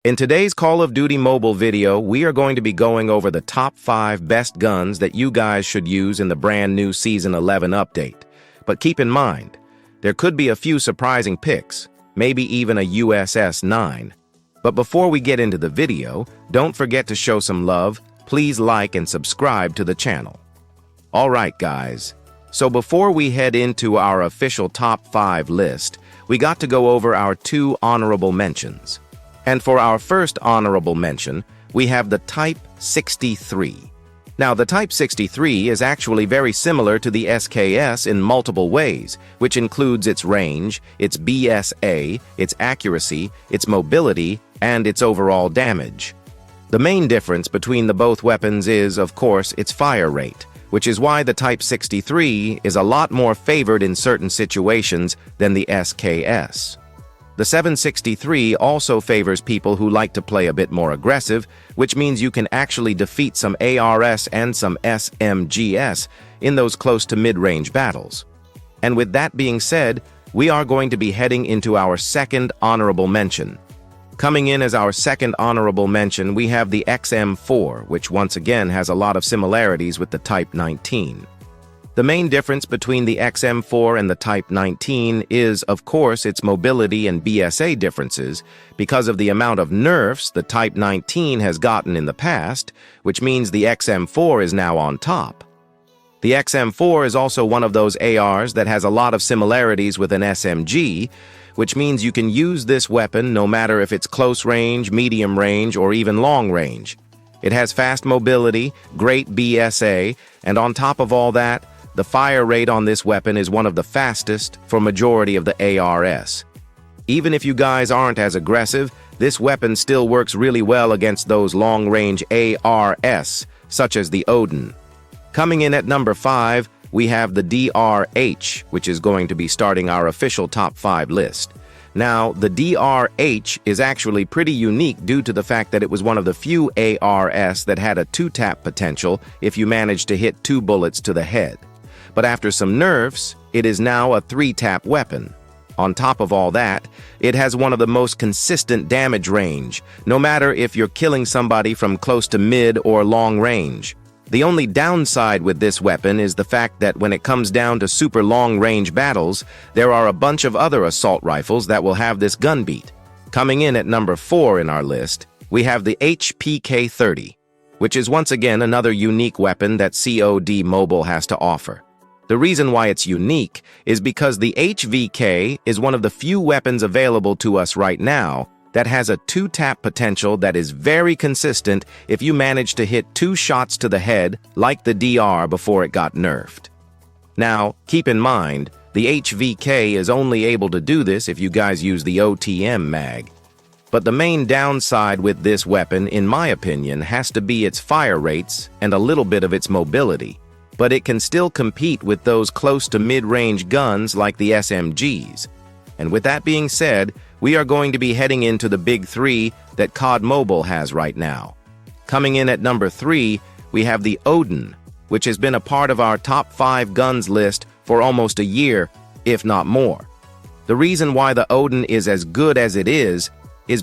In today's Call of Duty mobile video, we are going to be going over the top 5 best guns that you guys should use in the brand new Season 11 update. But keep in mind, there could be a few surprising picks, maybe even a USS-9. But before we get into the video, don't forget to show some love. Please like and subscribe to the channel. Alright guys, so before we head into our official top 5 list, we got to go over our 2 honorable mentions. And for our first honorable mention, we have the Type 63. Now, the Type 63 is actually very similar to the SKS in multiple ways, which includes its range, its BSA, its accuracy, its mobility, and its overall damage. The main difference between the both weapons is, of course, its fire rate, which is why the Type 63 is a lot more favored in certain situations than the SKS. The 763 also favors people who like to play a bit more aggressive, which means you can actually defeat some ARS and some SMGs in those close to mid-range battles. And with that being said, we are going to be heading into our second honorable mention. Coming in as our second honorable mention, we have the XM4, which once again has a lot of similarities with the Type 19. The main difference between the XM4 and the Type 19 is, of course, its mobility and BSA differences because of the amount of nerfs the Type 19 has gotten in the past, which means the XM4 is now on top. The XM4 is also one of those ARs that has a lot of similarities with an SMG, which means you can use this weapon no matter if it's close range, medium range, or even long range. It has fast mobility, great BSA, and on top of all that, the fire rate on this weapon is one of the fastest for majority of the ARS. Even if you guys aren't as aggressive, this weapon still works really well against those long-range ARS, such as the Odin. Coming in at number 5, we have the DRH, which is going to be starting our official top 5 list. Now, the DRH is actually pretty unique due to the fact that it was one of the few ARS that had a 2-tap potential if you managed to hit 2 bullets to the head. But after some nerfs, it is now a 3-tap weapon. On top of all that, it has one of the most consistent damage range, no matter if you're killing somebody from close to mid or long range. The only downside with this weapon is the fact that when it comes down to super long-range battles, there are a bunch of other assault rifles that will have this gun beat. Coming in at number 4 in our list, we have the HPK-30, which is once again another unique weapon that COD Mobile has to offer. The reason why it's unique is because the HVK is one of the few weapons available to us right now that has a 2-tap potential that is very consistent if you manage to hit 2 shots to the head like the DR before it got nerfed. Now, keep in mind, the HVK is only able to do this if you guys use the OTM mag. But the main downside with this weapon, in my opinion, has to be its fire rates and a little bit of its mobility. But it can still compete with those close to mid-range guns like the SMGs. And with that being said, we are going to be heading into the big 3 that COD Mobile has right now. Coming in at number 3, we have the Odin, which has been a part of our top 5 guns list for almost a year, if not more. The reason why the Odin is as good as it is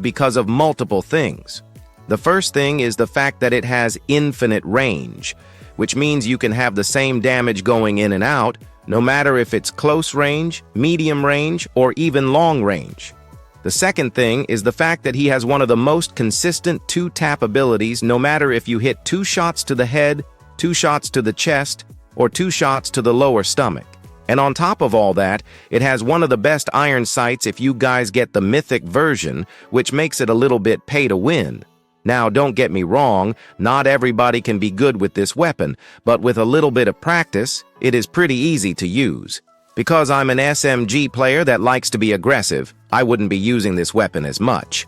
because of multiple things. The first thing is the fact that it has infinite range, which means you can have the same damage going in and out, no matter if it's close range, medium range, or even long range. The second thing is the fact that he has one of the most consistent 2-tap abilities no matter if you hit 2 shots to the head, 2 shots to the chest, or 2 shots to the lower stomach. And on top of all that, it has one of the best iron sights if you guys get the mythic version, which makes it a little bit pay to win. Now, don't get me wrong, not everybody can be good with this weapon, but with a little bit of practice, it is pretty easy to use. Because I'm an SMG player that likes to be aggressive, I wouldn't be using this weapon as much.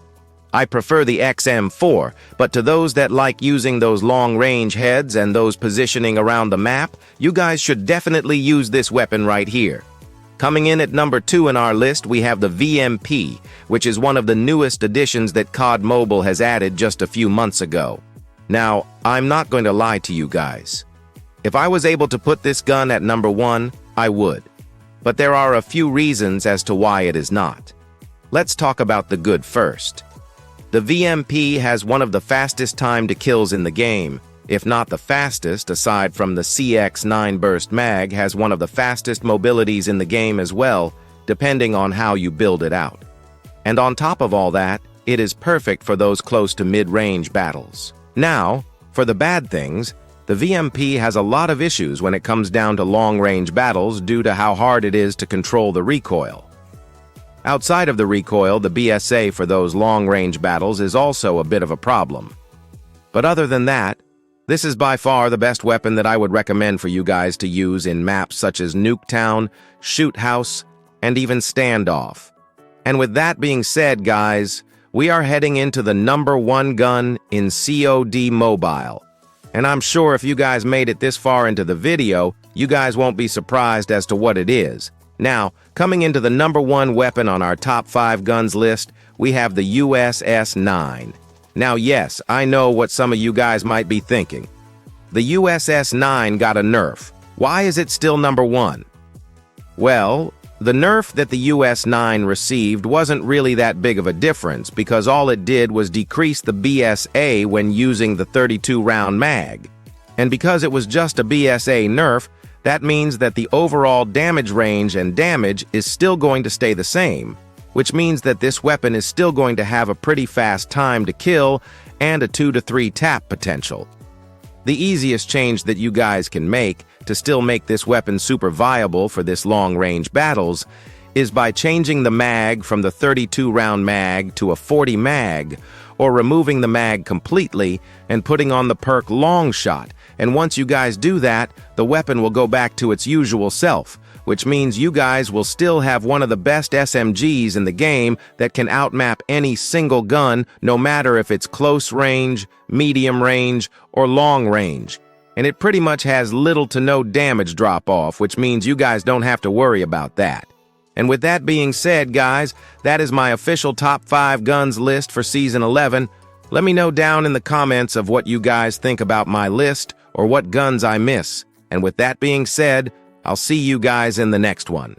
I prefer the XM4, but to those that like using those long-range heads and those positioning around the map, you guys should definitely use this weapon right here. Coming in at number 2 in our list, we have the VMP, which is one of the newest additions that COD Mobile has added just a few months ago. Now, I'm not going to lie to you guys. If I was able to put this gun at number 1, I would. But there are a few reasons as to why it is not. Let's talk about the good first. The VMP has one of the fastest time to kills in the game, if not the fastest, aside from the CX-9 burst mag, has one of the fastest mobilities in the game as well, depending on how you build it out. And on top of all that, it is perfect for those close to mid-range battles. Now, for the bad things, the VMP has a lot of issues when it comes down to long-range battles due to how hard it is to control the recoil. Outside of the recoil, the BSA for those long-range battles is also a bit of a problem. But other than that, this is by far the best weapon that I would recommend for you guys to use in maps such as Nuketown, Shoot House, and even Standoff. And with that being said, guys, we are heading into the #1 gun in COD Mobile. And I'm sure if you guys made it this far into the video, you guys won't be surprised as to what it is. Now, coming into the #1 weapon on our top 5 guns list, we have the USS-9. Now, yes, I know what some of you guys might be thinking. The USS-9 got a nerf. Why is it still #1? Well, the nerf that the US-9 received wasn't really that big of a difference because all it did was decrease the BSA when using the 32-round mag. And because it was just a BSA nerf, that means that the overall damage range and damage is still going to stay the same, which means that this weapon is still going to have a pretty fast time to kill and a 2 to 3 tap potential. The easiest change that you guys can make to still make this weapon super viable for this long-range battles is by changing the mag from the 32-round mag to a 40 mag, or removing the mag completely and putting on the perk long shot. And once you guys do that, the weapon will go back to its usual self, which means you guys will still have one of the best SMGs in the game that can outmap any single gun, no matter if it's close range, medium range, or long range. And it pretty much has little to no damage drop-off, which means you guys don't have to worry about that. And with that being said, guys, that is my official top 5 guns list for Season 11. Let me know down in the comments of what you guys think about my list or what guns I miss. And with that being said, I'll see you guys in the next one.